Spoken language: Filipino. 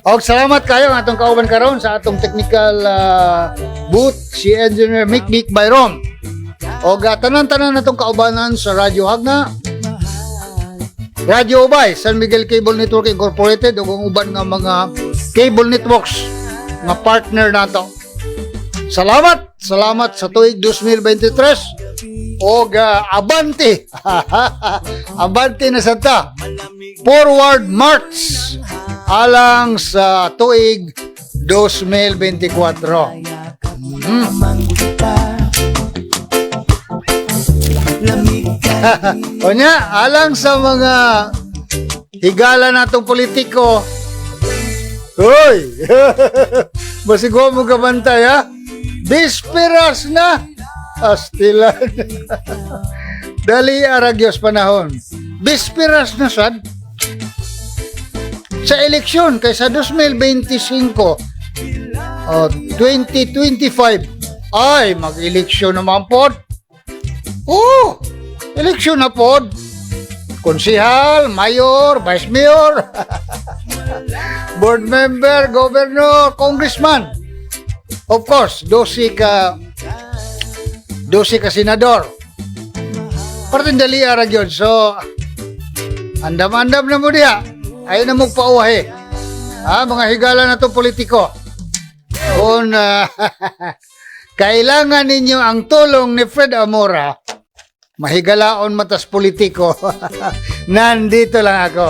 Og salamat kayo ang atong kauban karon sa atong technical booth si Engineer Mick Byron. Og tanan-tanan natong kaubanan sa Radyo Hagna, Radyo Ubay, San Miguel Cable Network Incorporated ug ang uban nga mga cable networks nga partner nato. Salamat sa tuig 2023 og abante. Abante na santa. Forward march alang sa tuig 2024. Onya, alang sa mga higala natong politiko. Hoy! Masigwa mo kabantay, ha? Bisperas na! Astilan. Dali aragyos panahon. Bisperas na sad. Sa eleksyon kaysa 2025 o 2025 ay mag-eleksyon naman po. Oh, eleksyon na po. Konsihal, mayor, vice mayor, board member, governor, congressman. Of course, 12 ka senador. Partindali ara gyud. So andam-andam na mo diha. Ay na mo pauwahi. Mga higala na to politiko. Kung kailangan ninyo ang tulong ni Fred Amora, mahigalaon matas politiko. Nandito lang ako.